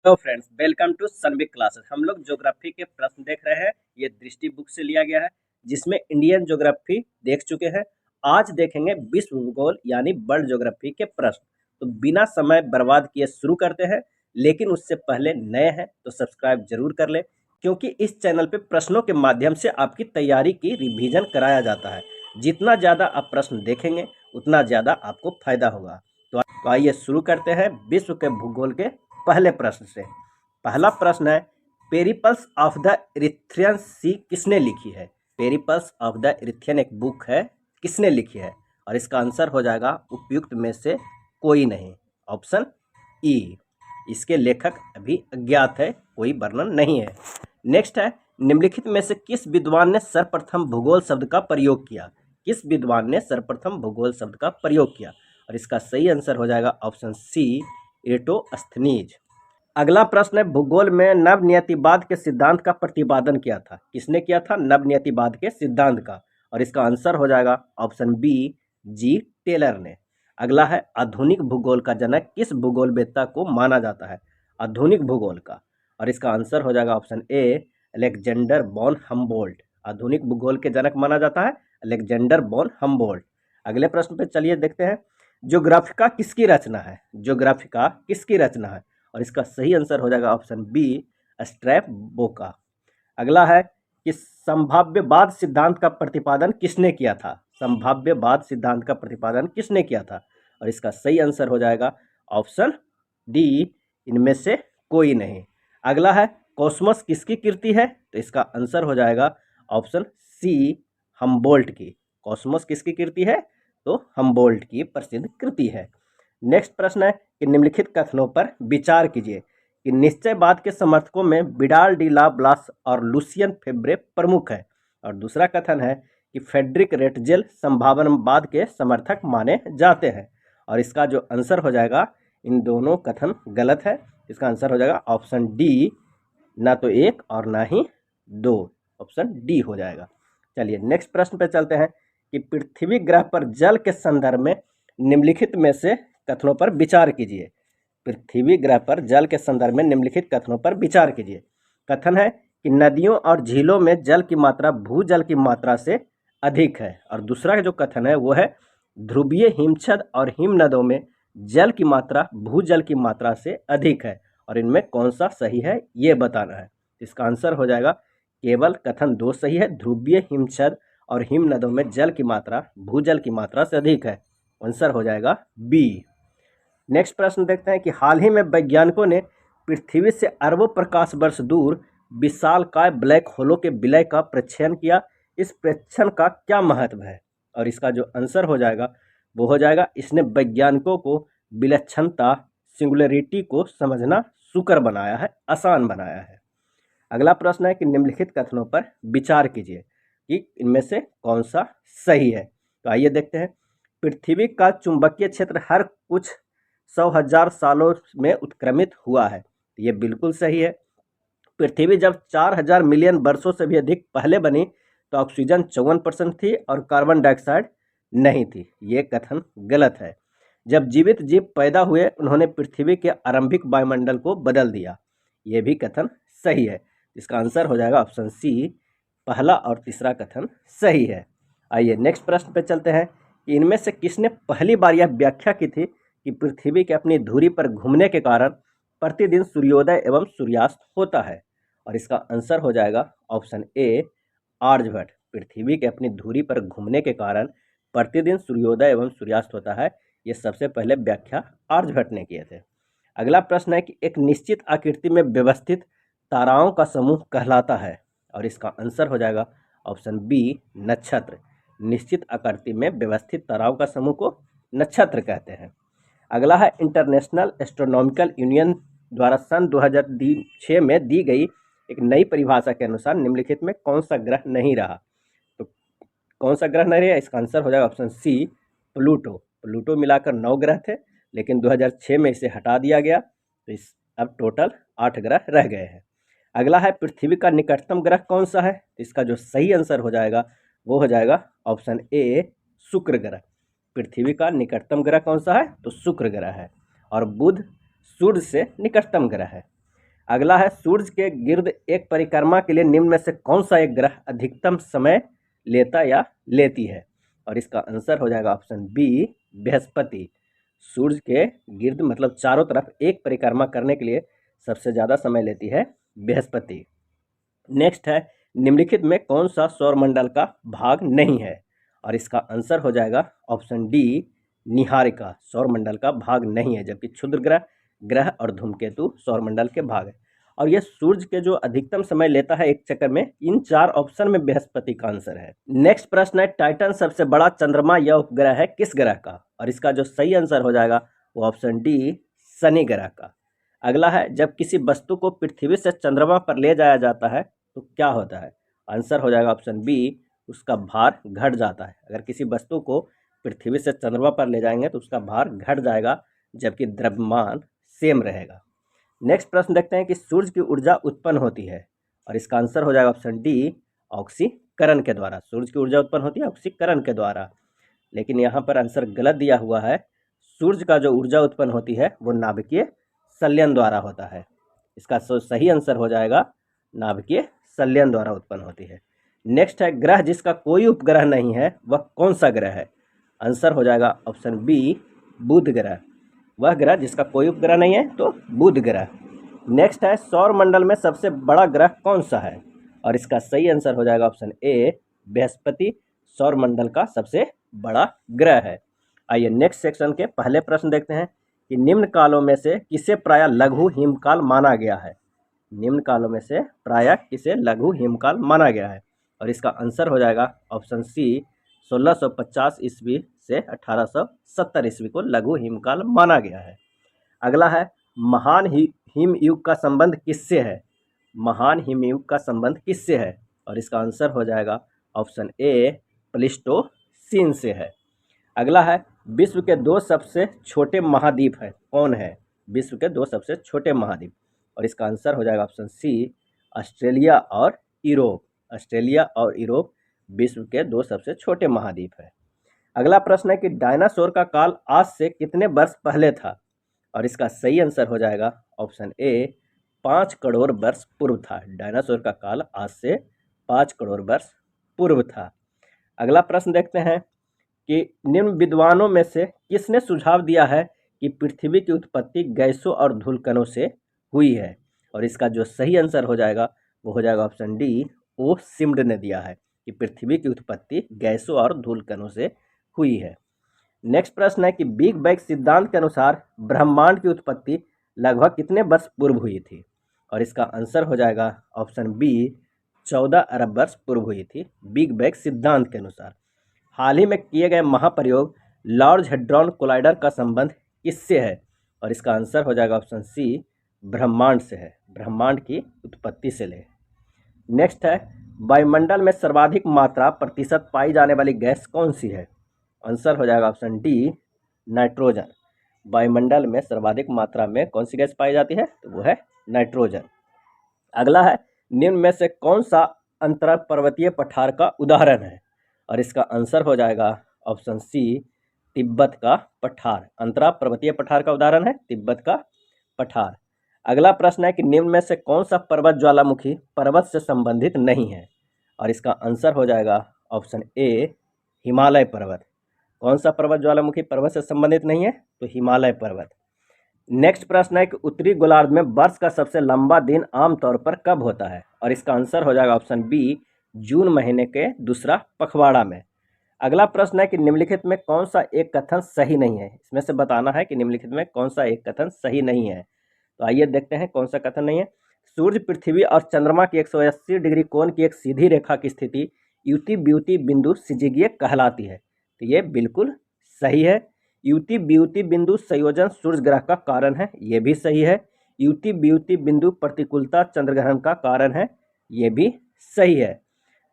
Hello friends, welcome to सनविक classes. हम लोग ज्योग्राफी के प्रश्न देख रहे हैं। ये दृष्टि बुक से लिया गया है, जिसमें इंडियन ज्योग्राफी देख चुके हैं। आज देखेंगे विश्व भूगोल यानी वर्ल्ड ज्योग्राफी के प्रश्न। तो बिना समय बर्बाद किए शुरू करते हैं, लेकिन उससे पहले नए हैं तो सब्सक्राइब जरूर कर ले, क्योंकि इस चैनल पे प्रश्नों के माध्यम से आपकी तैयारी की रिवीजन कराया जाता है। जितना ज़्यादा आप प्रश्न देखेंगे उतना ज़्यादा आपको फायदा होगा। तो आइए शुरू करते हैं विश्व के भूगोल के पहले प्रश्न से। पहला प्रश्न है, पेरिपल्स ऑफ द इरिथ्रियन सी किसने लिखी है? पेरिपल्स ऑफ द इरिथ्रियन एक बुक है, किसने लिखी है? और इसका आंसर हो जाएगा उपयुक्त में से कोई नहीं, ऑप्शन ई। इसके लेखक अभी अज्ञात है, कोई वर्णन नहीं है। नेक्स्ट है, निम्नलिखित में से किस विद्वान ने सर्वप्रथम भूगोल शब्द का प्रयोग किया? किस विद्वान ने सर्वप्रथम भूगोल शब्द का प्रयोग किया? और इसका सही आंसर हो जाएगा ऑप्शन सी, एटोस्थनीज। अगला प्रश्न है, भूगोल में नवनियतिवाद के सिद्धांत का प्रतिपादन किया था? किसने किया था नवनियतिवाद के सिद्धांत का? और इसका आंसर हो जाएगा ऑप्शन बी, जी टेलर ने। अगला है, आधुनिक भूगोल का जनक किस भूगोलवेत्ता को माना जाता है? आधुनिक भूगोल का, और इसका आंसर हो जाएगा option A, Alexander von Humboldt. आधुनिक भूगोल के जनक माना जाता है अलेक्जेंडर वॉन हम्बोल्ट। अगले प्रश्न पे चलिए देखते हैं, ज्योग्राफिका किसकी रचना है? ज्योग्राफिका किसकी रचना है? और इसका सही आंसर हो जाएगा ऑप्शन बी, स्ट्रैबो का। अगला है कि संभाव्यवाद सिद्धांत का प्रतिपादन किसने किया था? संभाव्यवाद सिद्धांत का प्रतिपादन किसने किया था? और इसका सही आंसर हो जाएगा ऑप्शन डी, इनमें से कोई नहीं। अगला है, कॉस्मोस किसकी कृति है? तो इसका आंसर हो जाएगा ऑप्शन सी, हम्बोल्ट की। कॉस्मोस किसकी कृति है? तो हम्बोल्ट की प्रसिद्ध कृति है। नेक्स्ट प्रश्न है कि निम्नलिखित कथनों पर विचार कीजिए कि निश्चयवाद के समर्थकों में विडाल डी ला ब्लास और लुसियन फेब्रे प्रमुख है। और दूसरा कथन है कि फेडरिक रेटजेल संभावनावाद के समर्थक माने जाते हैं। और इसका जो आंसर हो जाएगा, इन दोनों कथन गलत है। इसका आंसर हो जाएगा ऑप्शन डी, ना तो एक और ना ही दो, ऑप्शन डी हो जाएगा। चलिए नेक्स्ट प्रश्न पे चलते हैं कि पृथ्वी ग्रह पर जल के संदर्भ में निम्नलिखित में से कथनों पर विचार कीजिए। पृथ्वी ग्रह पर जल के संदर्भ में निम्नलिखित कथनों पर विचार कीजिए। कथन है कि नदियों और झीलों में जल की मात्रा भूजल की मात्रा से अधिक है। और दूसरा जो कथन है वो है, ध्रुवीय हिमछद और हिमनदों में जल की मात्रा भूजल की मात्रा से अधिक है। और इनमें कौन सा सही है ये बताना है। इसका आंसर हो जाएगा केवल कथन दो सही है, ध्रुवीय हिमछद और हिमनदों में जल की मात्रा भूजल की मात्रा से अधिक है। आंसर हो जाएगा बी। नेक्स्ट प्रश्न देखते हैं कि हाल ही में वैज्ञानिकों ने पृथ्वी से अरबों प्रकाश वर्ष दूर विशालकाय ब्लैक होलों के विलय का प्रक्षेपण किया। इस प्रक्षेपण का क्या महत्व है? और इसका जो आंसर हो जाएगा वो हो जाएगा, इसने वैज्ञानिकों को विलक्षणता सिंगुलरिटी को समझना सुकर बनाया है, आसान बनाया है। अगला प्रश्न है कि निम्नलिखित कथनों पर विचार कीजिए कि इनमें से कौन सा सही है। तो आइए देखते हैं, पृथ्वी का चुंबकीय क्षेत्र हर कुछ 100,000 सालों में उत्क्रमित हुआ है। ये बिल्कुल सही है। पृथ्वी जब 4,000 मिलियन वर्षों से भी अधिक पहले बनी तो ऑक्सीजन 54% थी और कार्बन डाइऑक्साइड नहीं थी। ये कथन गलत है। जब जीवित जीव पैदा हुए उन्होंने पृथ्वी के आरंभिक वायुमंडल को बदल दिया। ये भी कथन सही है। इसका आंसर हो जाएगा ऑप्शन सी, पहला और तीसरा कथन सही है। आइए नेक्स्ट प्रश्न पे चलते हैं कि इनमें से किसने पहली बार यह व्याख्या की थी कि पृथ्वी के अपनी धुरी पर घूमने के कारण प्रतिदिन सूर्योदय एवं सूर्यास्त होता है? और इसका आंसर हो जाएगा ऑप्शन ए, आर्यभट्ट। पृथ्वी के अपनी धुरी पर घूमने के कारण प्रतिदिन सूर्योदय एवं सूर्यास्त होता है, ये सबसे पहले व्याख्या आर्यभट्ट ने किए थे। अगला प्रश्न है कि एक निश्चित आकृति में व्यवस्थित ताराओं का समूह कहलाता है? और इसका आंसर हो जाएगा ऑप्शन बी, नक्षत्र। निश्चित आकृति में व्यवस्थित ताराओं का समूह को नक्षत्र कहते हैं। अगला है, इंटरनेशनल एस्ट्रोनॉमिकल यूनियन द्वारा सन 2006 में दी गई एक नई परिभाषा के अनुसार निम्नलिखित में कौन सा ग्रह नहीं रहा? तो कौन सा ग्रह नहीं रहा? इसका आंसर हो जाएगा ऑप्शन सी, प्लूटो। प्लूटो मिलाकर 9 ग्रह थे, लेकिन 2006 में इसे हटा दिया गया, तो इस अब टोटल 8 ग्रह रह गए हैं। अगला है, पृथ्वी का निकटतम ग्रह कौन सा है? इसका जो सही आंसर हो जाएगा वो हो जाएगा ऑप्शन ए, शुक्र ग्रह। पृथ्वी का निकटतम ग्रह कौन सा है? तो शुक्र ग्रह है। और बुध सूर्य से निकटतम ग्रह है। अगला है सूर्य के गिर्द एक परिक्रमा के लिए निम्न में से कौन सा एक ग्रह अधिकतम समय लेता या लेती है, और इसका आंसर हो जाएगा ऑप्शन बी बृहस्पति। सूर्य के गिर्द मतलब चारों तरफ एक परिक्रमा करने के लिए सबसे ज़्यादा समय लेती है बृहस्पति। नेक्स्ट है निम्नलिखित में कौन सा सौरमंडल का भाग नहीं है, और इसका आंसर हो जाएगा ऑप्शन डी निहारिका सौरमंडल का भाग नहीं है, जबकि क्षुद्र ग्रह ग्रह और धूमकेतु सौरमंडल के भाग है। और यह सूर्य के जो अधिकतम समय लेता है एक चक्कर में, इन 4 ऑप्शन में बृहस्पति का आंसर है। नेक्स्ट प्रश्न है टाइटन सबसे बड़ा चंद्रमा या उपग्रह है किस ग्रह का, और इसका जो सही आंसर हो जाएगा वो ऑप्शन डी शनि ग्रह का। अगला है जब किसी वस्तु को पृथ्वी से चंद्रमा पर ले जाया जाता है तो क्या होता है, आंसर हो जाएगा ऑप्शन बी उसका भार घट जाता है। अगर किसी वस्तु को पृथ्वी से चंद्रमा पर ले जाएंगे तो उसका भार घट जाएगा, जबकि द्रव्यमान सेम रहेगा। नेक्स्ट प्रश्न देखते हैं कि सूर्य की ऊर्जा उत्पन्न होती है, और इसका आंसर हो जाएगा ऑप्शन डी ऑक्सीकरण के द्वारा। सूर्य की ऊर्जा उत्पन्न होती है ऑक्सीकरण के द्वारा, लेकिन यहाँ पर आंसर गलत दिया हुआ है। सूर्य का जो ऊर्जा उत्पन्न होती है वो नाभिकीय संलयन द्वारा होता है। इसका सही आंसर हो जाएगा नाभिकीय संलयन द्वारा उत्पन्न होती है। नेक्स्ट है ग्रह जिसका कोई उपग्रह नहीं है वह कौन सा ग्रह है, आंसर हो जाएगा ऑप्शन बी बुध ग्रह। वह ग्रह जिसका कोई उपग्रह नहीं है तो बुध ग्रह। नेक्स्ट है सौरमंडल में सबसे बड़ा ग्रह कौन सा है, और इसका सही आंसर हो जाएगा ऑप्शन ए बृहस्पति सौरमंडल का सबसे बड़ा ग्रह है। आइए नेक्स्ट सेक्शन के पहले प्रश्न देखते हैं कि निम्न कालों में से किसे प्रायः लघु हिमकाल माना गया है। निम्न कालों में से प्रायः किसे लघु हिमकाल माना गया है, और इसका आंसर हो जाएगा ऑप्शन सी 1650 ईस्वी से 1870 ईस्वी को लघु हिमकाल माना गया है। अगला है महान हिमयुग का संबंध किससे है, महान हिमयुग का संबंध किससे है, और इसका आंसर हो जाएगा ऑप्शन ए प्लीस्टोसीन से है। अगला है विश्व के 2 सबसे छोटे महाद्वीप है कौन है, विश्व के 2 सबसे छोटे महाद्वीप, और इसका आंसर हो जाएगा ऑप्शन सी ऑस्ट्रेलिया और यूरोप। ऑस्ट्रेलिया और यूरोप विश्व के 2 सबसे छोटे महाद्वीप है। अगला प्रश्न है कि डायनासोर का काल आज से कितने वर्ष पहले था, और इसका सही आंसर हो जाएगा ऑप्शन ए 5 करोड़ वर्ष पूर्व था। डायनासोर का काल आज से 5 करोड़ वर्ष पूर्व था। अगला प्रश्न देखते हैं कि निम्न विद्वानों में से किसने सुझाव दिया है कि पृथ्वी की उत्पत्ति गैसों और धूलकणों से हुई है, और इसका जो सही आंसर हो जाएगा वो हो जाएगा ऑप्शन डी ओ सिम्ड ने दिया है कि पृथ्वी की उत्पत्ति गैसों और धूलकणों से हुई है। नेक्स्ट प्रश्न है कि बिग बैंग सिद्धांत के अनुसार ब्रह्मांड की उत्पत्ति लगभग कितने वर्ष पूर्व हुई थी, और इसका आंसर हो जाएगा ऑप्शन बी 14 अरब वर्ष पूर्व हुई थी बिग बैंग सिद्धांत के अनुसार। हाल ही में किए गए महाप्रयोग लार्ज हेड्रॉन कोलाइडर का संबंध किससे है, और इसका आंसर हो जाएगा ऑप्शन सी ब्रह्मांड से है, ब्रह्मांड की उत्पत्ति से ले। नेक्स्ट है वायुमंडल में सर्वाधिक मात्रा प्रतिशत पाई जाने वाली गैस कौन सी है, आंसर हो जाएगा ऑप्शन डी नाइट्रोजन। वायुमंडल में सर्वाधिक मात्रा में कौन सी गैस पाई जाती है तो वो है नाइट्रोजन। अगला है निम्न में से कौन सा अंतराल पर्वतीय पठार का उदाहरण है, और इसका आंसर हो जाएगा ऑप्शन सी तिब्बत का पठार। अंतराल पर्वतीय पठार का उदाहरण है तिब्बत का पठार। अगला प्रश्न है कि निम्न में से कौन सा पर्वत ज्वालामुखी पर्वत से संबंधित नहीं है, और इसका आंसर हो जाएगा ऑप्शन ए हिमालय पर्वत। कौन सा पर्वत ज्वालामुखी पर्वत से संबंधित नहीं है तो हिमालय पर्वत। नेक्स्ट प्रश्न है कि उत्तरी गोलार्ध में वर्ष का सबसे लंबा दिन आमतौर पर कब होता है, और इसका आंसर हो जाएगा ऑप्शन बी जून महीने के दूसरा पखवाड़ा में। अगला प्रश्न है कि निम्नलिखित में कौन सा एक कथन सही नहीं है, इसमें से बताना है कि निम्नलिखित में कौन सा एक कथन सही नहीं है। तो आइए देखते हैं कौन सा कथन नहीं है। सूर्य पृथ्वी और चंद्रमा की 180 डिग्री कोण की एक सीधी रेखा की स्थिति युति ब्यूति बिंदु सिजिगीय कहलाती है, तो ये बिल्कुल सही है। युति ब्यूति बिंदु संयोजन सूर्य ग्रह का कारण है, ये भी सही है। युति ब्यूति बिंदु प्रतिकूलता चंद्रग्रहण का कारण है, ये भी सही है।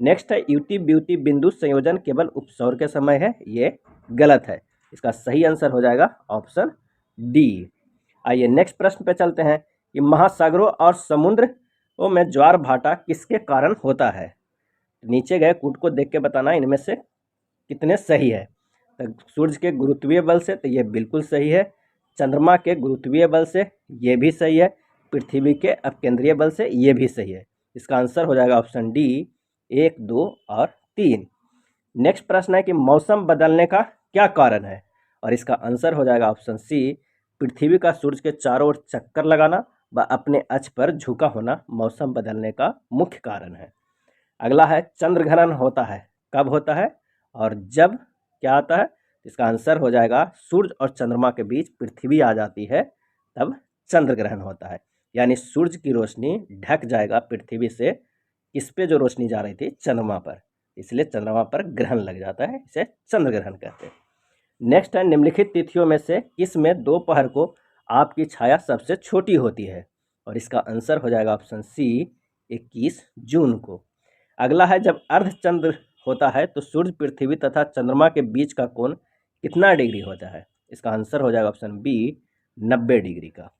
नेक्स्ट है युति ब्यूति बिंदु संयोजन केवल उपसौर के समय है, ये गलत है। इसका सही आंसर हो जाएगा ऑप्शन डी। आइए नेक्स्ट प्रश्न पे चलते हैं कि महासागरों और समुद्रों में ज्वार भाटा किसके कारण होता है। नीचे गए कूट को देख के बताना इनमें से कितने सही है। तो सूर्य के गुरुत्वीय बल से, तो ये बिल्कुल सही है। चंद्रमा के गुरुत्वीय बल से, ये भी सही है। पृथ्वी के अपकेंद्रीय बल से, ये भी सही है। इसका आंसर हो जाएगा ऑप्शन डी 1, 2 और 3। नेक्स्ट प्रश्न है कि मौसम बदलने का क्या कारण है, और इसका आंसर हो जाएगा ऑप्शन सी पृथ्वी का सूर्य के चारों ओर चक्कर लगाना व अपने अक्ष पर झुका होना मौसम बदलने का मुख्य कारण है। अगला है चंद्रग्रहण होता है, कब होता है और जब क्या आता है? इसका आंसर हो जाएगा सूर्य और चंद्रमा के बीच पृथ्वी आ जाती है तब चंद्रग्रहण होता है, यानी सूर्य की रोशनी ढक जाएगा पृथ्वी से, किस पे जो रोशनी जा रही थी? चंद्रमा पर, इसलिए चंद्रमा पर ग्रहण लग जाता है, इसे चंद्रग्रहण कहते हैं। नेक्स्ट है निम्नलिखित तिथियों में से किस में दोपहर को आपकी छाया सबसे छोटी होती है, और इसका आंसर हो जाएगा ऑप्शन सी 21 जून को। अगला है जब अर्धचंद्र होता है तो सूर्य पृथ्वी तथा चंद्रमा के बीच का कोण कितना डिग्री होता है? इसका आंसर हो जाएगा ऑप्शन बी 90 डिग्री का।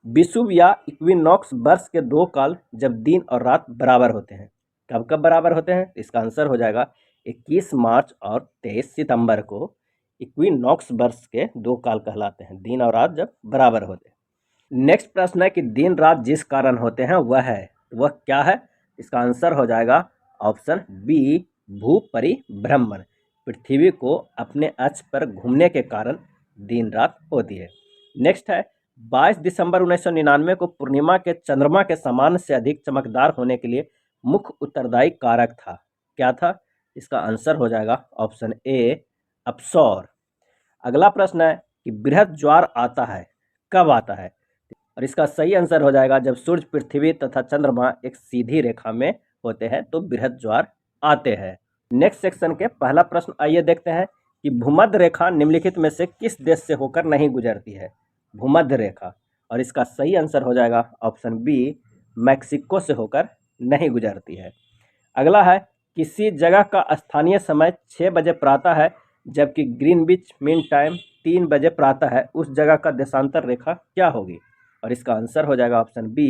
विषुव या इक्विनॉक्स वर्ष के 2 काल जब दिन और रात बराबर होते हैं, कब कब बराबर होते हैं? इसका आंसर हो जाएगा 21 मार्च और 23 सितंबर को इक्विनॉक्स वर्ष के 2 काल कहलाते हैं, दिन और रात जब बराबर होते हैं। नेक्स्ट प्रश्न है कि दिन रात जिस कारण होते हैं वह क्या है? इसका आंसर हो जाएगा ऑप्शन बी भू परिभ्रमण, पृथ्वी को अपने अक्ष पर घूमने के कारण दिन रात होती है। नेक्स्ट है 22 दिसंबर 1999 को पूर्णिमा के चंद्रमा के समान से अधिक चमकदार होने के लिए मुख्य उत्तरदायी कारक था, क्या था? इसका आंसर हो जाएगा ऑप्शन ए अपसौर। अगला प्रश्न है कि बृहद ज्वार आता है, कब आता है? और इसका सही आंसर हो जाएगा जब सूर्य पृथ्वी तथा चंद्रमा एक सीधी रेखा में होते हैं तो बृहद ज्वार आते हैं। नेक्स्ट सेक्शन के पहला प्रश्न आइए देखते हैं कि भूमध्य रेखा निम्नलिखित में से किस देश से होकर नहीं गुजरती है? भूमध्य रेखा, और इसका सही आंसर हो जाएगा ऑप्शन बी मैक्सिको से होकर नहीं गुजरती है। अगला है किसी जगह का स्थानीय समय 6 बजे प्रातः है जबकि ग्रीनविच मीन टाइम 3 बजे प्रातः है, उस जगह का देशांतर रेखा क्या होगी? और इसका आंसर हो जाएगा ऑप्शन बी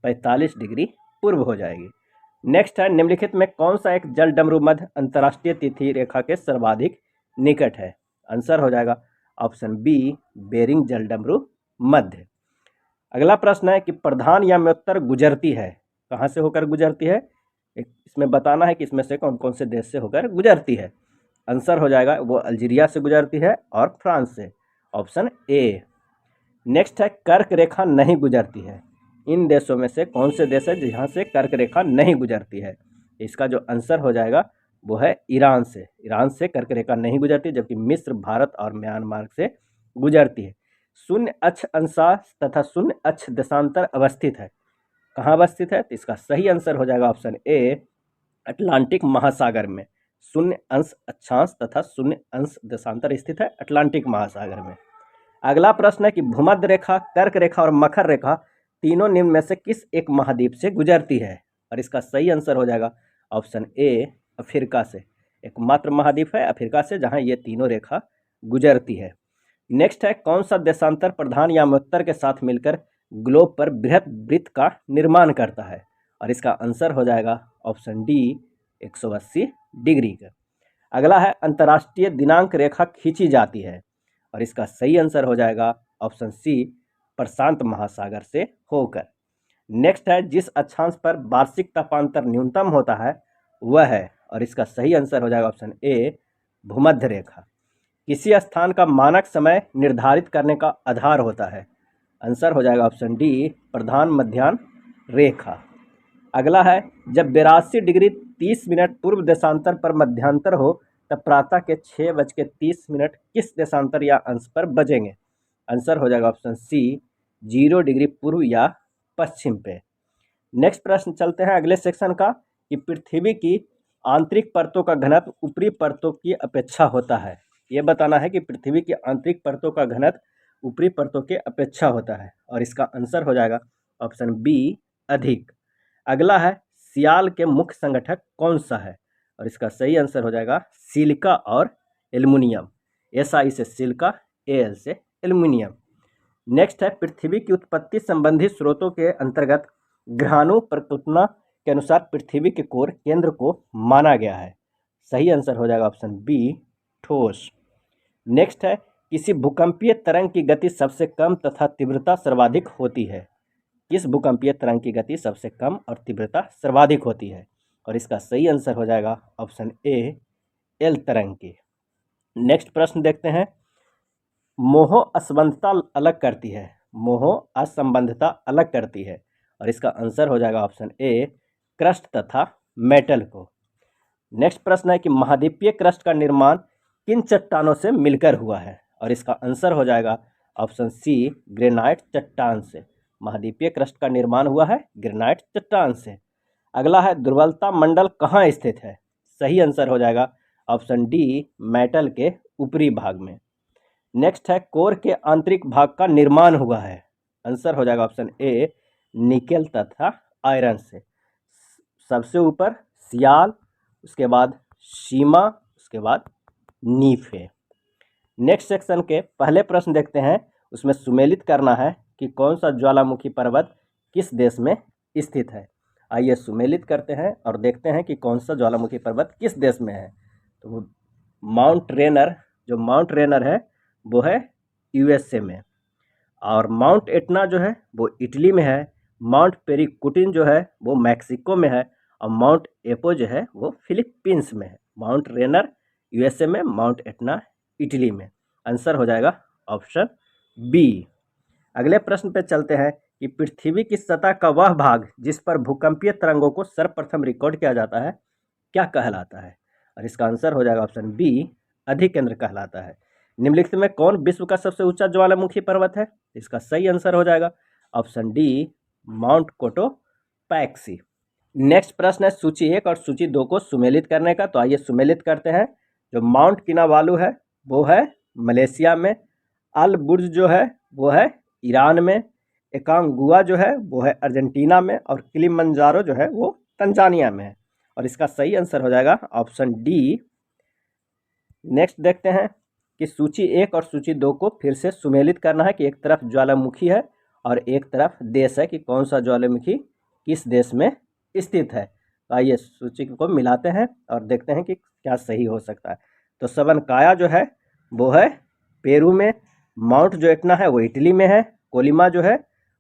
45 डिग्री पूर्व हो जाएगी। नेक्स्ट है निम्नलिखित में कौन सा एक जल डमरू मध्य अंतर्राष्ट्रीय तिथि रेखा के सर्वाधिक निकट है? आंसर हो जाएगा ऑप्शन बी बेरिंग जल डमरू मध्य। अगला प्रश्न है कि प्रधान याम्योत्तर गुजरती है, कहाँ से होकर गुजरती है? इसमें बताना है कि इसमें से कौन कौन से देश से होकर गुजरती है। आंसर हो जाएगा वो अल्जीरिया से गुजरती है और फ्रांस से, ऑप्शन ए। नेक्स्ट है कर्क रेखा नहीं गुजरती है, इन देशों में से कौन से देश है जहाँ से कर्क रेखा नहीं गुजरती है? इसका जो आंसर हो जाएगा वो है ईरान से कर्क रेखा नहीं गुजरती, जबकि मिस्र, भारत और म्यांमार से गुजरती है। शून्य अक्ष अंशांश तथा शून्य अक्ष देशांतर अवस्थित है, कहाँ अवस्थित है? तो इसका सही आंसर हो जाएगा ऑप्शन ए अटलांटिक महासागर में। शून्य अंश अक्षांश तथा शून्य अंश देशांतर स्थित है अटलांटिक महासागर में। अगला प्रश्न है कि भूमध्य रेखा, कर्क रेखा और मकर रेखा तीनों निम्न में से किस एक महाद्वीप से गुजरती है? और इसका सही आंसर हो जाएगा ऑप्शन ए अफ्रीका से, एकमात्र महाद्वीप है अफ्रीका से जहां ये तीनों रेखा गुजरती है। नेक्स्ट है कौन सा देशांतर प्रधान याम्योत्तर के साथ मिलकर ग्लोब पर बृहत वृत्त का निर्माण करता है? और इसका आंसर हो जाएगा ऑप्शन डी 180 डिग्री का। अगला है अंतर्राष्ट्रीय दिनांक रेखा खींची जाती है, और इसका सही आंसर हो जाएगा ऑप्शन सी प्रशांत महासागर से होकर। नेक्स्ट है जिस अक्षांश पर वार्षिक तापांतर न्यूनतम होता है वह है, और इसका सही आंसर हो जाएगा ऑप्शन ए भूमध्य रेखा। किसी स्थान का मानक समय निर्धारित करने का आधार होता है, आंसर हो जाएगा ऑप्शन डी प्रधान मध्याह्न रेखा। अगला है जब 82 डिग्री 30 मिनट पूर्व देशांतर पर मध्यांतर हो तब प्रातः के 6:30 किस देशांतर या अंश पर बजेंगे? आंसर हो जाएगा ऑप्शन सी 0 डिग्री पूर्व या पश्चिम पे। नेक्स्ट प्रश्न चलते हैं अगले सेक्शन का कि पृथ्वी की आंतरिक परतों का घनत्व ऊपरी परतों की अपेक्षा होता है। ये बताना है कि पृथ्वी की आंतरिक परतों का घनत्व ऊपरी परतों की अपेक्षा होता है, और इसका आंसर हो जाएगा ऑप्शन बी अधिक। अगला है सियाल के मुख्य संगठक कौन सा है? और इसका सही आंसर हो जाएगा सिलिका और एल्युमिनियम, SI से सिलिका, Al से एल्युमिनियम। नेक्स्ट है पृथ्वी की उत्पत्ति संबंधी स्रोतों के अंतर्गत ग्रहाणु परिकल्पना के अनुसार पृथ्वी के कोर केंद्र को माना गया है, सही आंसर हो जाएगा ऑप्शन बी ठोस। नेक्स्ट है किसी भूकंपीय तरंग की गति सबसे कम तथा तीव्रता सर्वाधिक होती है, किस भूकंपीय तरंग की गति सबसे कम और तीव्रता सर्वाधिक होती है? और इसका सही आंसर हो जाएगा ऑप्शन ए एल तरंग की। नेक्स्ट प्रश्न देखते हैं, मोह असंबंधता अलग करती है, मोह असंबंधता अलग करती है, और इसका आंसर हो जाएगा ऑप्शन ए क्रस्ट तथा मेटल को। नेक्स्ट प्रश्न है कि महाद्वीपीय क्रस्ट का निर्माण किन चट्टानों से मिलकर हुआ है? और इसका आंसर हो जाएगा ऑप्शन सी ग्रेनाइट चट्टान से। महाद्वीपीय क्रस्ट का निर्माण हुआ है ग्रेनाइट चट्टान से। अगला है दुर्बलता मंडल कहाँ स्थित है? सही आंसर हो जाएगा ऑप्शन डी मेटल के ऊपरी भाग में। नेक्स्ट है कोर के आंतरिक भाग का निर्माण हुआ है, आंसर हो जाएगा ऑप्शन ए निकेल तथा आयरन से। सबसे ऊपर सियाल, उसके बाद सीमा, उसके बाद नीफे। नेक्स्ट सेक्शन के पहले प्रश्न देखते हैं, उसमें सुमेलित करना है कि कौन सा ज्वालामुखी पर्वत किस देश में स्थित है। आइए सुमेलित करते हैं और देखते हैं कि कौन सा ज्वालामुखी पर्वत किस देश में है। तो माउंट रेनर, जो माउंट रेनर है वो है यूएसए में, और माउंट एटना जो है वो इटली में है, माउंट पेरिकुटिन जो है वो मैक्सिको में है, और माउंट एपो जो है वो फिलीपींस में है। माउंट रेनर यूएसए में, माउंट एटना इटली में। आंसर हो जाएगा ऑप्शन बी। अगले प्रश्न पे चलते हैं कि पृथ्वी की सतह का वह भाग जिस पर भूकंपीय तरंगों को सर्वप्रथम रिकॉर्ड किया जाता है क्या कहलाता है? और इसका आंसर हो जाएगा ऑप्शन बी अधिकेंद्र कहलाता है। निम्नलिखित में कौन विश्व का सबसे ऊंचा ज्वालामुखी पर्वत है? इसका सही आंसर हो जाएगा option D mount Cotopaxi. Next प्रश्न है सूची 1 और सूची 2 को सुमेलित करने का। तो आइए सुमेलित करते हैं। जो माउंट किनाबालू है वो है मलेशिया में, अल बुर्ज जो है वो है ईरान में, एकांगुआ जो है वो है अर्जेंटीना में, और किलिमंजारो जो है वो तंजानिया में है। और इसका सही आंसर हो जाएगा ऑप्शन डी। नेक्स्ट देखते हैं कि सूची 1 और सूची 2 को फिर से सुमेलित करना है कि एक तरफ ज्वालामुखी है और एक तरफ देश है, कि कौन सा ज्वालामुखी किस देश में स्थित है। तो आइए सूची को मिलाते हैं और देखते हैं कि क्या सही हो सकता है। तो सबनकाया जो है वो है पेरू में, माउंट जो एटना है वो इटली में है, कोलिमा जो है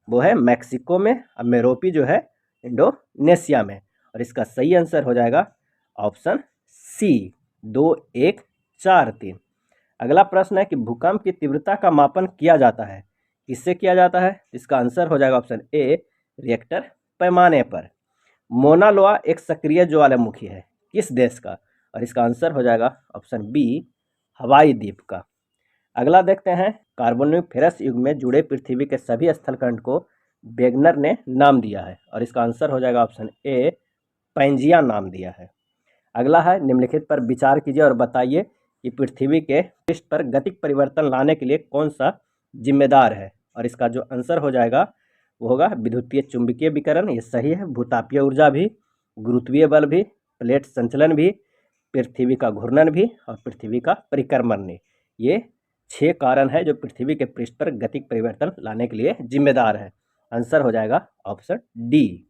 वो है मैक्सिको में, और मेरोपी जो है इंडोनेशिया में। और इसका सही आंसर हो जाएगा ऑप्शन सी 2 1 4 3। अगला प्रश्न है कि भूकंप की तीव्रता का मापन किया जाता है, किससे किया जाता है? इसका आंसर हो जाएगा ऑप्शन ए रिएक्टर पैमाने पर। मोना लोआ एक सक्रिय ज्वालामुखी है, किस देश का? और इसका आंसर हो जाएगा ऑप्शन बी हवाई द्वीप का। अगला देखते हैं, कार्बोनिफेरस युग में जुड़े पृथ्वी के सभी स्थलखंड को वेगनर ने नाम दिया है, और इसका आंसर हो जाएगा ऑप्शन ए पैंजिया नाम दिया है। अगला है निम्नलिखित पर विचार कीजिए और बताइए कि पृथ्वी के पृष्ठ पर गतिक परिवर्तन लाने के लिए कौन सा जिम्मेदार है। और इसका जो आंसर हो जाएगा वो होगा विद्युतीय चुंबकीय विकिरण, ये सही है। भूतापीय ऊर्जा भी, गुरुत्वीय बल भी, प्लेट संचलन भी, पृथ्वी का घूर्णन भी, और पृथ्वी का परिक्रमण भी। ये 6 कारण है जो पृथ्वी के पृष्ठ पर गतिक परिवर्तन लाने के लिए जिम्मेदार है। आंसर हो जाएगा ऑप्शन डी।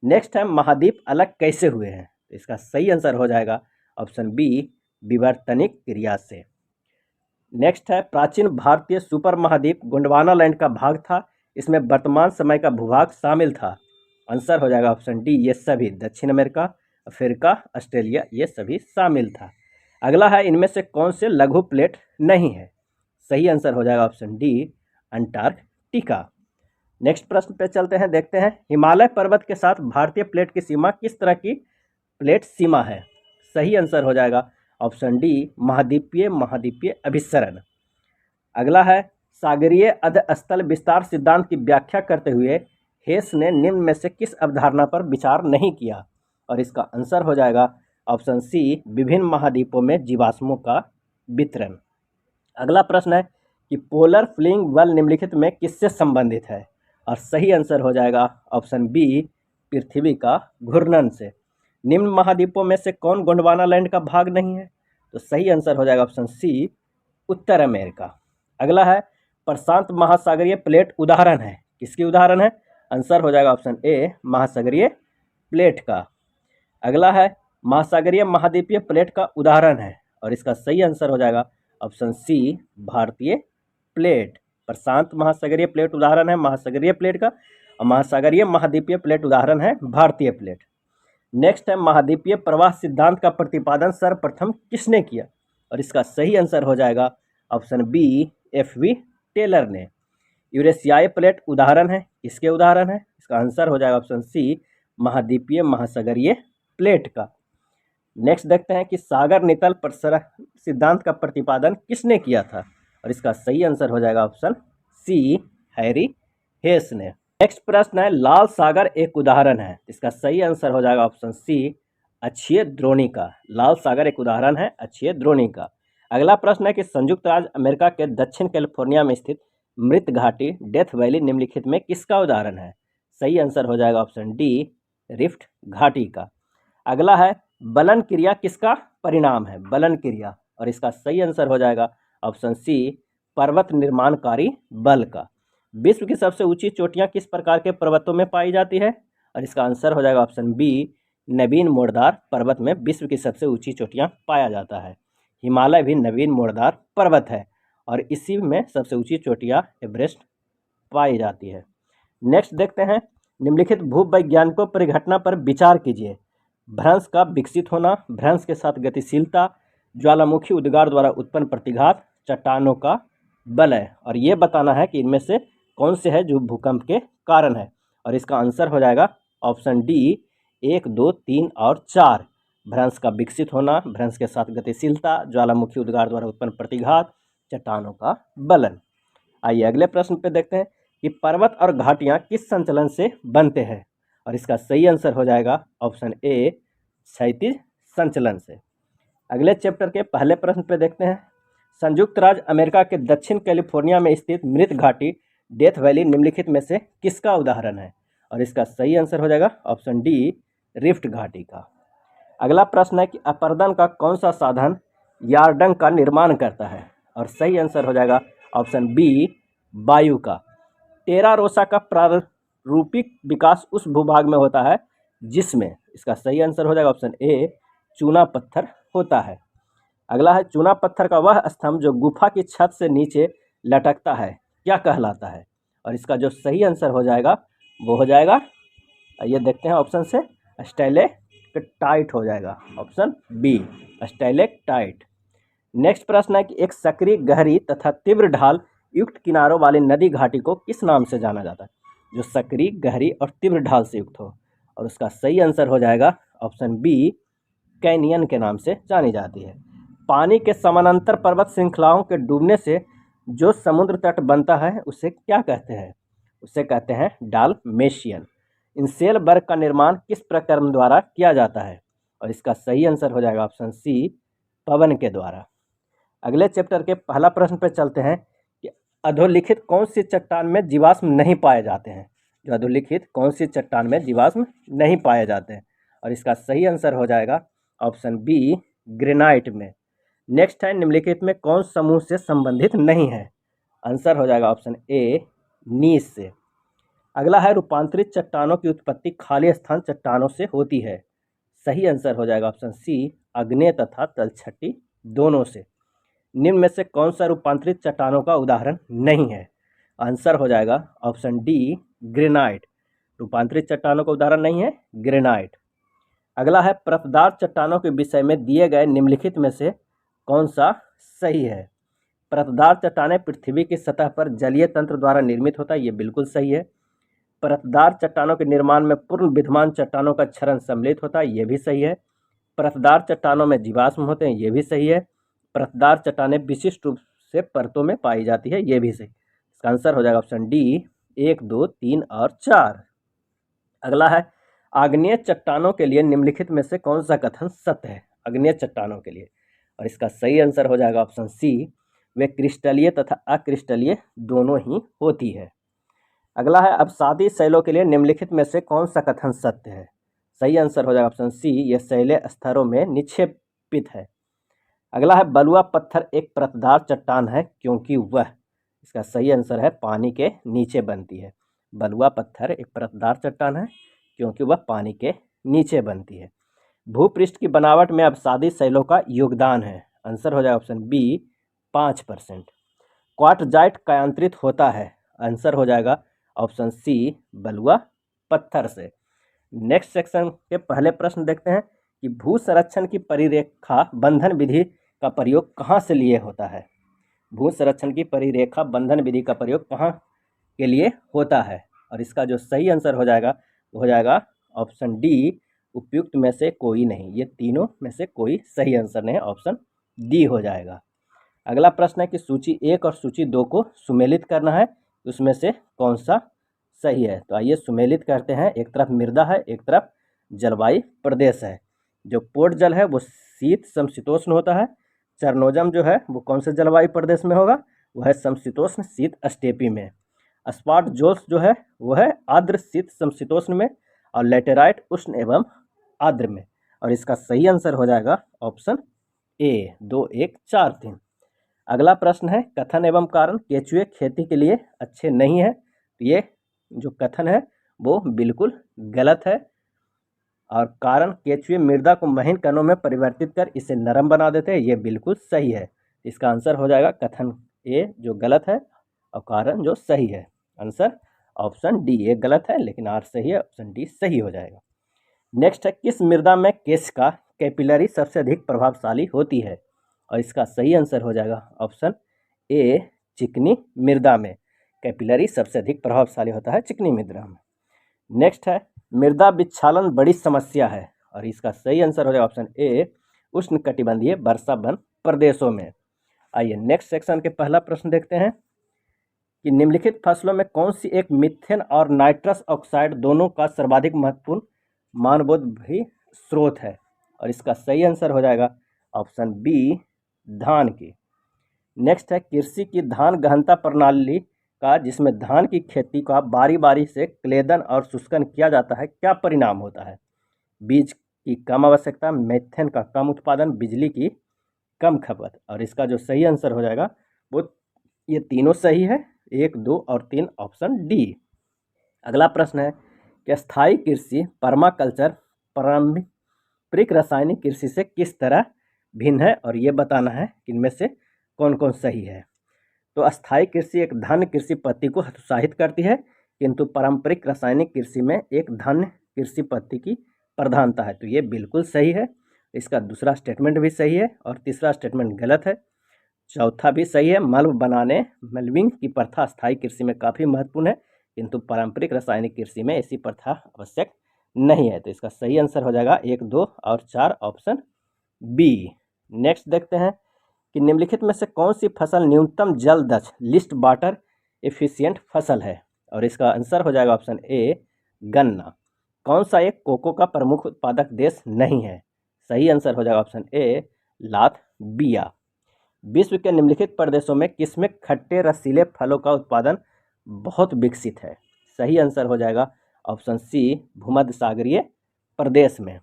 नेक्स्ट है महाद्वीप अलग कैसे हुए हैं? तो इसका सही आंसर हो जाएगा ऑप्शन बी विवर्तनिक क्रिया से। नेक्स्ट है प्राचीन भारतीय सुपर महाद्वीप गोंडवाना लैंड का भाग था, इसमें वर्तमान समय का भूभाग शामिल था। आंसर हो जाएगा ऑप्शन डी ये सभी, दक्षिण अमेरिका, अफ्रीका, ऑस्ट्रेलिया, ये सभी शामिल था। अगला है इनमें से कौन से लघु प्लेट नहीं है? सही आंसर हो जाएगा ऑप्शन डी अंटार्कटिका। नेक्स्ट प्रश्न पे चलते हैं, देखते हैं हिमालय पर्वत के साथ भारतीय प्लेट की सीमा किस तरह की प्लेट सीमा है? सही आंसर हो जाएगा ऑप्शन डी महाद्वीपीय महाद्वीपीय अभिसरण। अगला है सागरीय अधस्थल विस्तार सिद्धांत की व्याख्या करते हुए हेस ने निम्न में से किस अवधारणा पर विचार नहीं किया? और इसका आंसर हो जाएगा ऑप्शन सी विभिन्न महाद्वीपों में जीवाश्मों का वितरण। अगला प्रश्न है कि पोलर फ्लिंग बल निम्नलिखित में किससे संबंधित है? और सही आंसर हो जाएगा ऑप्शन बी पृथ्वी का घूर्णन से। निम्न महाद्वीपों में से कौन गोंडवाना लैंड का भाग नहीं है? तो सही आंसर हो जाएगा ऑप्शन सी उत्तर अमेरिका। अगला है प्रशांत महासागरीय प्लेट उदाहरण है, किसकी उदाहरण है? आंसर हो जाएगा ऑप्शन ए महासागरीय प्लेट का। अगला है महासागरीय महाद्वीपीय प्लेट का उदाहरण है, और इसका सही आंसर हो जाएगा ऑप्शन सी भारतीय प्लेट। प्रशांत महासागरीय प्लेट उदाहरण है महासागरीय प्लेट का, और महासागरीय महाद्वीपीय प्लेट उदाहरण है भारतीय प्लेट। नेक्स्ट है महाद्वीपीय प्रवाह सिद्धांत का प्रतिपादन सर्वप्रथम किसने किया, और इसका सही आंसर हो जाएगा ऑप्शन बी एफ.वी. टेलर ने। यूरेशियाई प्लेट उदाहरण है, इसके उदाहरण है, इसका आंसर हो जाएगा ऑप्शन सी महाद्वीपीय महासागरीय प्लेट का। नेक्स्ट देखते हैं कि सागर नितल प्रसरण सिद्धांत का प्रतिपादन किसने किया था, और इसका सही आंसर हो जाएगा ऑप्शन सी हैरी हेस ने। नेक्स्ट प्रश्न है लाल सागर एक उदाहरण है, इसका सही आंसर हो जाएगा ऑप्शन सी अक्षीय द्रोणिका। लाल सागर एक उदाहरण है अक्षीय द्रोणिका। अगला प्रश्न है कि संयुक्त राज्य अमेरिका के दक्षिण कैलिफोर्निया में स्थित मृत घाटी डेथ वैली निम्नलिखित में किसका उदाहरण है। सही आंसर हो जाएगा ऑप्शन डी रिफ्ट घाटी का। अगला है बलन क्रिया किसका परिणाम है, बलन क्रिया, और इसका सही आंसर हो जाएगा ऑप्शन सी पर्वत निर्माणकारी बल का। विश्व की सबसे ऊंची चोटियां किस प्रकार के पर्वतों में पाई जाती है, और इसका आंसर हो जाएगा ऑप्शन बी नवीन मोड़दार पर्वत में विश्व की सबसे ऊंची चोटियां पाया जाता है। हिमालय भी नवीन मोड़दार पर्वत है और इसी में सबसे ऊंची चोटियां एवरेस्ट पाई जाती है। नेक्स्ट देखते हैं निम्नलिखित भूवैज्ञानिकों परिघटना पर विचार कीजिए। भ्रंश का विकसित होना, भ्रंश के साथ गतिशीलता, ज्वालामुखी उद्गार द्वारा उत्पन्न प्रतिघात, चट्टानों का बलय, और ये बताना है कि इनमें से कौन से है जो भूकंप के कारण है, और इसका आंसर हो जाएगा ऑप्शन डी 1, 2, 3 और 4। भ्रंश का विकसित होना, भ्रंश के साथ गतिशीलता, ज्वालामुखी उद्गार द्वारा उत्पन्न प्रतिघात, चट्टानों का बलन। आइए अगले प्रश्न पे देखते हैं कि पर्वत और घाटियां किस संचलन से बनते हैं, और इसका सही आंसर हो जाएगा ऑप्शन ए क्षैतिज संचलन से। अगले चैप्टर के पहले प्रश्न पे देखते हैं संयुक्त राज्य अमेरिका के दक्षिण कैलिफोर्निया में स्थित मृत घाटी डेथ वैली निम्नलिखित में से किसका उदाहरण है, और इसका सही आंसर हो जाएगा ऑप्शन डी रिफ्ट घाटी का। अगला प्रश्न है कि अपर्दन का कौन सा साधन यार्डंग का निर्माण करता है, और सही आंसर हो जाएगा ऑप्शन बी वायु का। टेरा रोसा का प्रारूपिक विकास उस भूभाग में होता है जिसमें, इसका सही आंसर हो जाएगा ऑप्शन ए चूना पत्थर होता है। अगला है चूना पत्थर का वह स्तंभ जो गुफा की छत से नीचे लटकता है क्या कहलाता है, और इसका जो सही आंसर हो जाएगा वो हो जाएगा, ये देखते हैं ऑप्शन से, स्टैलेक्टाइट हो जाएगा, ऑप्शन बी स्टैलेक्टाइट। नेक्स्ट प्रश्न है कि एक सक्रिय गहरी तथा तीव्र ढाल युक्त किनारों वाली नदी घाटी को किस नाम से जाना जाता है, जो सक्रिय गहरी और तीव्र ढाल से युक्त हो, और उसका सही आंसर हो जाएगा ऑप्शन बी कैनियन के नाम से जानी जाती है। पानी के समानांतर पर्वत श्रृंखलाओं के डूबने से जो समुद्र तट बनता है उसे क्या कहते हैं, उसे कहते हैं डालमेशियन। इंसेलबर्ग का निर्माण किस प्रक्रम द्वारा किया जाता है, और इसका सही आंसर हो जाएगा ऑप्शन सी पवन के द्वारा। अगले चैप्टर के पहला प्रश्न पर चलते हैं कि अधोलिखित कौन सी चट्टान में जीवाश्म नहीं पाए जाते हैं, जो अधोलिखित कौन सी चट्टान में जीवाश्म नहीं पाए जाते हैं, और इसका सही आंसर हो जाएगा ऑप्शन बी ग्रेनाइट में। नेक्स्ट है निम्नलिखित में कौन समूह से संबंधित नहीं है, आंसर हो जाएगा ऑप्शन ए नीस से। अगला है रूपांतरित चट्टानों की उत्पत्ति खाली स्थान चट्टानों से होती है, सही आंसर हो जाएगा ऑप्शन सी आग्नेय तथा तलछटी दोनों से। निम्न में से कौन सा रूपांतरित चट्टानों का उदाहरण नहीं है, आंसर हो जाएगा ऑप्शन डी ग्रेनाइट। रूपांतरित चट्टानों का उदाहरण नहीं है ग्रेनाइट। अगला है परतदार चट्टानों के विषय में दिए गए निम्नलिखित में से कौन सा सही है। परतदार चट्टानें पृथ्वी की सतह पर जलीय तंत्र द्वारा निर्मित होता है, ये बिल्कुल सही है। परतदार चट्टानों के निर्माण में पूर्ण विद्यमान चट्टानों का क्षरण सम्मिलित होता है, ये भी सही है। परतदार चट्टानों में जीवाश्म होते हैं, ये भी सही है। परतदार चट्टानें विशिष्ट रूप से परतों में पाई जाती है, ये भी सही। इसका आंसर हो जाएगा ऑप्शन डी 1, 2, 3 और 4। अगला है आग्नेय चट्टानों के लिए निम्नलिखित में से कौन सा कथन सत्य है, आग्नेय चट्टानों के लिए, और इसका सही आंसर हो जाएगा ऑप्शन सी वे क्रिस्टलीय तथा अक्रिस्टलीय दोनों ही होती है। अगला है अवसादी शैलों के लिए निम्नलिखित में से कौन सा कथन सत्य है, सही आंसर हो जाएगा ऑप्शन सी यह शैलीय स्तरों में निक्षेपित है। अगला है बलुआ पत्थर एक परतदार चट्टान है क्योंकि वह, इसका सही आंसर है पानी के नीचे बनती है। बलुआ पत्थर एक परतदार चट्टान है क्योंकि वह पानी के नीचे बनती है। भूपृष्ठ की बनावट में अवसादी शैलों का योगदान है, आंसर हो जाएगा ऑप्शन बी 5%। क्वार्टजाइट कायांतरित होता है, आंसर हो जाएगा ऑप्शन सी बलुआ पत्थर से। नेक्स्ट सेक्शन के पहले प्रश्न देखते हैं कि भू संरक्षण की परिरेखा बंधन विधि का प्रयोग कहाँ से लिए होता है। भू संरक्षण की परिरेखा बंधन विधि का प्रयोग कहाँ के लिए होता है, और इसका जो सही आंसर हो जाएगा वो हो जाएगा ऑप्शन डी उपयुक्त में से कोई नहीं। ये तीनों में से कोई सही आंसर नहीं है, ऑप्शन डी हो जाएगा। अगला प्रश्न है कि सूची 1 और सूची 2 को सुमेलित करना है, उसमें से कौन सा सही है। तो आइए सुमेलित करते हैं। एक तरफ मृदा है, एक तरफ जलवायु प्रदेश है। जो पोर्ट जल है वो शीत समशीतोष्ण होता है। चरनोजम जो है वो कौन से जलवायु प्रदेश में होगा, वह है समशीतोष्ण शीत स्टेपी में। स्पॉट जोल्स जो है वो है आर्द्र शीत समशीतोष्ण में, और लेटेराइट उष्ण एवं आर्द्र में। और इसका सही आंसर हो जाएगा ऑप्शन ए 2, 1, 4, 3। अगला प्रश्न है कथन एवं कारण केचुए खेती के लिए अच्छे नहीं है। ये जो कथन है वो बिल्कुल गलत है, और कारण केचुए मृदा को महीन कणों में परिवर्तित कर इसे नरम बना देते हैं, ये बिल्कुल सही है। इसका आंसर हो जाएगा कथन ए जो गलत है और कारण जो सही है। आंसर ऑप्शन डी, ए गलत है लेकिन आर सही है, ऑप्शन डी सही हो जाएगा। नेक्स्ट है किस मृदा में केशिका कैपिलरी सबसे अधिक प्रभावशाली होती है, और इसका सही आंसर हो जाएगा ऑप्शन ए चिकनी मृदा में कैपिलरी सबसे अधिक प्रभावशाली होता है, चिकनी मृदा में। नेक्स्ट है मृदा विच्छालन बड़ी समस्या है, और इसका सही आंसर हो जाएगा ऑप्शन ए उष्णकटिबंधीय वर्षावन प्रदेशों में। आइए नेक्स्ट सेक्शन के पहला प्रश्न देखते हैं कि निम्नलिखित फसलों में कौन सी एक मीथेन और नाइट्रस ऑक्साइड दोनों का सर्वाधिक महत्वपूर्ण मानवोद्भवी स्रोत है, और इसका सही आंसर हो जाएगा ऑप्शन बी धान की। नेक्स्ट है कृषि की धान गहनता प्रणाली का जिसमें धान की खेती का बारी बारी से क्लेदन और शुष्कन किया जाता है, क्या परिणाम होता है। बीज की कम आवश्यकता, मीथेन का कम उत्पादन, बिजली की कम खपत। और इसका जो सही आंसर हो जाएगा वो ये तीनों सही है, 1, 2 और 3 ऑप्शन डी। अगला प्रश्न है कि स्थायी कृषि पर्माकल्चर पारंपरिक रासायनिक कृषि से किस तरह भिन्न है, और ये बताना है कि इनमें से कौन कौन सही है। तो अस्थायी कृषि एक धन्य कृषि पद्धति को हतोत्साहित करती है, किंतु पारंपरिक रासायनिक कृषि में एक धन्य कृषि पद्धति की प्रधानता है। तो ये बिल्कुल सही है। इसका दूसरा स्टेटमेंट भी सही है और तीसरा स्टेटमेंट गलत है। चौथा भी सही है, मल्ब बनाने मल्बिंग की प्रथा अस्थायी कृषि में काफ़ी महत्वपूर्ण है, किंतु पारंपरिक रासायनिक कृषि में ऐसी प्रथा आवश्यक नहीं है। तो इसका सही आंसर हो जाएगा 1, 2 और 4 ऑप्शन बी। नेक्स्ट देखते हैं कि निम्नलिखित में से कौन सी फसल न्यूनतम जल दक्ष लिस्ट वाटर एफिशिएंट फसल है, और इसका आंसर हो जाएगा ऑप्शन ए गन्ना। कौन सा एक कोको का प्रमुख उत्पादक देश नहीं है, सही आंसर हो जाएगा ऑप्शन ए लातविया। विश्व के निम्नलिखित प्रदेशों में किसमें खट्टे रसीले फलों का उत्पादन बहुत विकसित है, सही आंसर हो जाएगा ऑप्शन सी भूमध्य सागरीय प्रदेश में।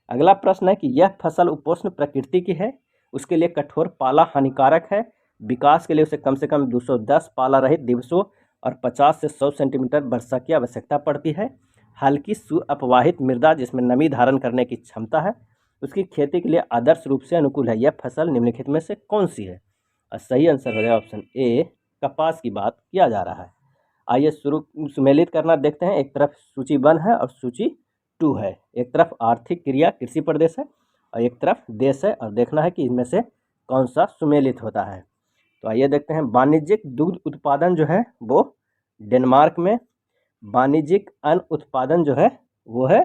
अगला प्रश्न है कि यह फसल उपोष्ण प्रकृति की है, उसके लिए कठोर पाला हानिकारक है, विकास के लिए उसे कम से कम 210 पाला रहित दिवसों और 50 से 100 सेंटीमीटर वर्षा की आवश्यकता पड़ती है, हल्की सुअपवाहित मृदा जिसमें नमी धारण करने की क्षमता है, उसकी खेती के लिए आदर्श रूप से अनुकूल है। यह फसल निम्नलिखित में से कौन सी है, और सही आंसर हो जाएगा ऑप्शन ए कपास की बात किया जा रहा है। आइए सुमेलित करना देखते हैं। एक तरफ सूची 1 है और सूची 2 है। एक तरफ आर्थिक क्रिया कृषि प्रदेश है और एक तरफ देश है, और देखना है कि इनमें से कौन सा सुमेलित होता है। तो आइए देखते हैं। वाणिज्यिक दुग्ध उत्पादन जो है वो डेनमार्क में, वाणिज्यिक अन्न उत्पादन जो है वो है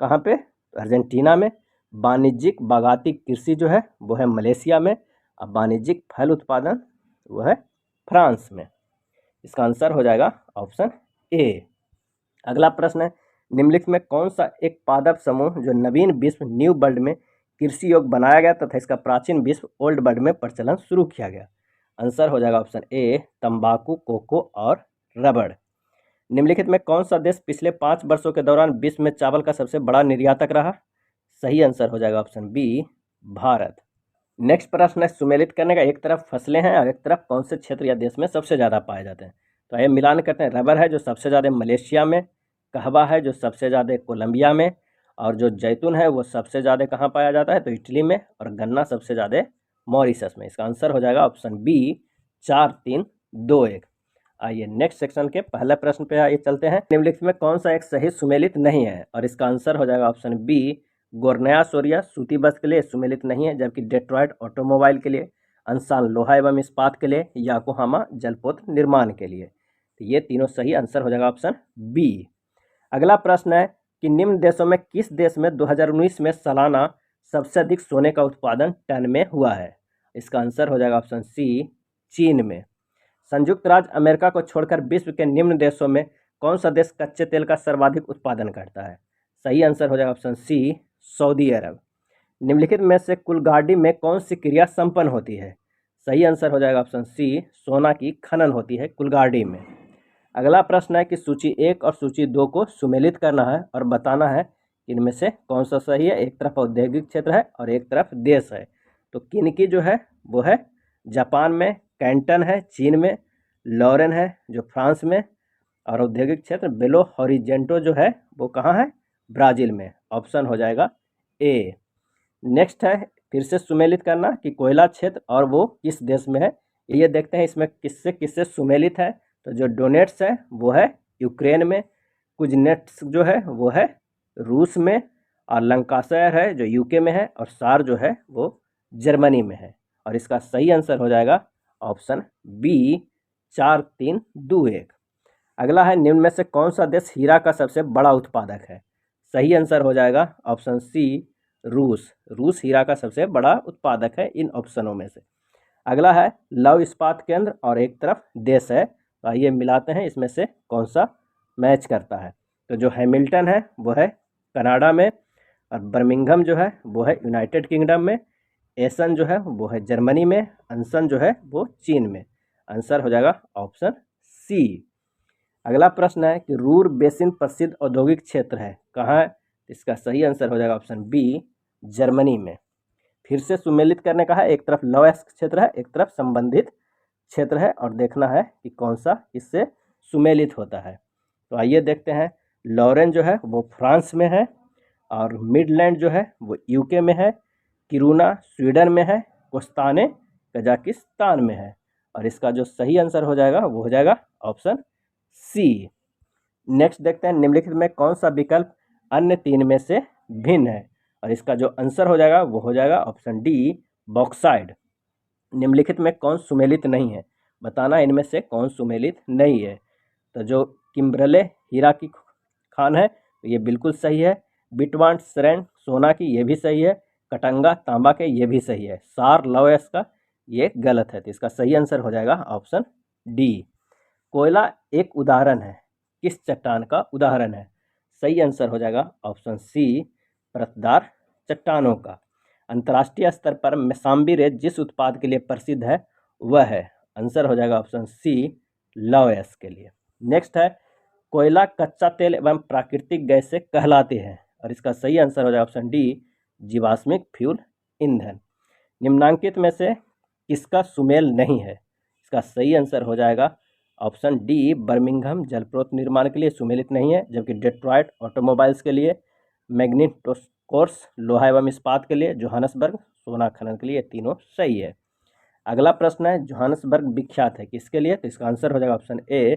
कहाँ पे, अर्जेंटीना में। वाणिज्यिक बागाती कृषि जो है वो है मलेशिया में, और वाणिज्यिक फल उत्पादन वो है फ्रांस में। इसका आंसर हो जाएगा ऑप्शन ए। अगला प्रश्न है निम्नलिखित में कौन सा एक पादप समूह जो नवीन विश्व न्यू वर्ल्ड में कृषि योग बनाया गया तथा इसका प्राचीन विश्व ओल्ड वर्ल्ड में प्रचलन शुरू किया गया। आंसर हो जाएगा ऑप्शन ए तंबाकू, कोको और रबड़। निम्नलिखित में कौन सा देश पिछले 5 वर्षों के दौरान विश्व में चावल का सबसे बड़ा निर्यातक रहा, सही आंसर हो जाएगा ऑप्शन बी भारत। नेक्स्ट प्रश्न है सुमेलित करने का। एक तरफ फसलें हैं और एक तरफ कौन से क्षेत्र या देश में सबसे ज़्यादा पाए जाते हैं। तो आइए मिलान करते हैं। रबर है जो सबसे ज़्यादा मलेशिया में, कहवा है जो सबसे ज़्यादा कोलंबिया में, और जो जैतून है वो सबसे ज़्यादा कहाँ पाया जाता है, तो इटली में, और गन्ना सबसे ज़्यादा मॉरिशस में। इसका आंसर हो जाएगा ऑप्शन बी 4, 3, 2, 1। आइए नेक्स्ट सेक्शन के पहले प्रश्न पे आइए चलते हैं। निम्नलिखित में कौन सा एक सही सुमेलित नहीं है, और इसका आंसर हो जाएगा ऑप्शन बी गोर्नया सोरिया सूती बस के लिए सुमेलित नहीं है, जबकि डेट्रॉयट ऑटोमोबाइल के लिए, अंसान लोहा एवं इस्पात के लिए, याकोहामा जलपोत निर्माण के लिए। तो ये तीनों सही आंसर हो जाएगा ऑप्शन बी। अगला प्रश्न है कि निम्न देशों में किस देश में 2019 में सालाना सबसे अधिक सोने का उत्पादन टन में हुआ है? इसका आंसर हो जाएगा ऑप्शन सी चीन में। संयुक्त राज्य अमेरिका को छोड़कर विश्व के निम्न देशों में कौन सा देश कच्चे तेल का सर्वाधिक उत्पादन करता है? सही आंसर हो जाएगा ऑप्शन सी सऊदी अरब। निम्नलिखित में से कुलगाड़ी में कौन सी क्रिया संपन्न होती है? सही आंसर हो जाएगा ऑप्शन सी सोना की खनन होती है कुलगाड़ी में। अगला प्रश्न है कि सूची 1 और सूची 2 को सुमेलित करना है और बताना है कि इनमें से कौन सा सही है। एक तरफ औद्योगिक क्षेत्र है और एक तरफ देश है। तो किन की जो है वो है जापान में, कैंटन है चीन में, लॉरेन है जो फ्रांस में, और औद्योगिक क्षेत्र बेलो हॉरिजेंटो जो है वो कहाँ है? ब्राज़ील में। ऑप्शन हो जाएगा ए। नेक्स्ट है फिर से सुमेलित करना कि कोयला क्षेत्र और वो किस देश में है। ये देखते हैं इसमें किससे किससे सुमेलित है। तो जो डोनेट्स है वो है यूक्रेन में, कुजनेट्स जो है वो है रूस में, और लंकाशायर है जो यूके में है, और सार जो है वो जर्मनी में है। और इसका सही आंसर हो जाएगा ऑप्शन बी 4, 3, 2, 1। अगला है निम्न में से कौन सा देश हीरा का सबसे बड़ा उत्पादक है? सही आंसर हो जाएगा ऑप्शन सी रूस। रूस हीरा का सबसे बड़ा उत्पादक है इन ऑप्शनों में से। अगला है लौह इस्पात केंद्र और एक तरफ देश है। तो आइए मिलाते हैं इसमें से कौन सा मैच करता है। तो जो हैमिल्टन है वो है कनाडा में, और बर्मिंघम जो है वो है यूनाइटेड किंगडम में, एसन जो है वो है जर्मनी में, अंसन जो है वो चीन में। आंसर हो जाएगा ऑप्शन सी। अगला प्रश्न है कि रूर बेसिन प्रसिद्ध औद्योगिक क्षेत्र है, कहाँ है? इसका सही आंसर हो जाएगा ऑप्शन बी जर्मनी में। फिर से सुमेलित करने का है, एक तरफ लौह क्षेत्र है एक तरफ संबंधित क्षेत्र है, और देखना है कि कौन सा इससे सुमेलित होता है। तो आइए देखते हैं। लॉरेन जो है वो फ्रांस में है, और मिडलैंड जो है वो यूके में है, किरूना स्वीडन में है, कोस्ताने कजाकिस्तान में है। और इसका जो सही आंसर हो जाएगा वो हो जाएगा ऑप्शन सी। नेक्स्ट देखते हैं निम्नलिखित में कौन सा विकल्प अन्य तीन में से भिन्न है? और इसका जो आंसर हो जाएगा वो हो जाएगा ऑप्शन डी बॉक्साइड। निम्नलिखित में कौन सुमेलित नहीं है? बताना इनमें से कौन सुमेलित नहीं है। तो जो किम्बरले हीरा की खान है तो ये बिल्कुल सही है। बिटवांट सरेन सोना की ये भी सही है। कटंगा तांबा के ये भी सही है। सार लौयस का ये गलत है। तो इसका सही आंसर हो जाएगा ऑप्शन डी। कोयला एक उदाहरण है, किस चट्टान का उदाहरण है? सही आंसर हो जाएगा ऑप्शन सी परतदार चट्टानों का। अंतर्राष्ट्रीय स्तर पर मैसाम्बी रेत जिस उत्पाद के लिए प्रसिद्ध है वह है। आंसर हो जाएगा ऑप्शन सी लौयस के लिए। नेक्स्ट है कोयला कच्चा तेल एवं प्राकृतिक गैस से कहलाते हैं, और इसका सही आंसर हो जाएगा ऑप्शन डी जीवाश्मिक फ्यूल ईंधन। निम्नांकित में से किसका सुमेल नहीं है? इसका सही आंसर हो जाएगा ऑप्शन डी बर्मिंघम जलपोत निर्माण के लिए सुमेलित नहीं है, जबकि डेट्रॉयट ऑटोमोबाइल्स के लिए, मैग्नीटोस्कोर्स लोहा एवं इस्पात के लिए, जोहानसबर्ग सोना खनन के लिए, ये तीनों सही है। अगला प्रश्न है जोहानसबर्ग विख्यात है किसके लिए? तो इसका आंसर हो जाएगा ऑप्शन ए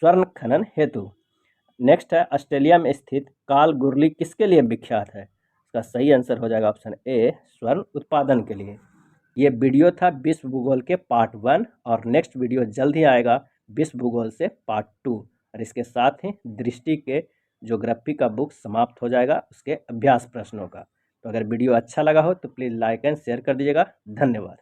स्वर्ण खनन हेतु। नेक्स्ट है ऑस्ट्रेलिया में स्थित कालगुरली किसके लिए विख्यात है? इसका सही आंसर हो जाएगा ऑप्शन ए स्वर्ण उत्पादन के लिए। ये वीडियो था विश्व भूगोल के पार्ट 1, और नेक्स्ट वीडियो जल्द ही आएगा विश्व भूगोल से पार्ट 2, और इसके साथ ही दृष्टि के ज्योग्राफी का बुक समाप्त हो जाएगा उसके अभ्यास प्रश्नों का। तो अगर वीडियो अच्छा लगा हो तो प्लीज़ लाइक एंड शेयर कर दीजिएगा। धन्यवाद।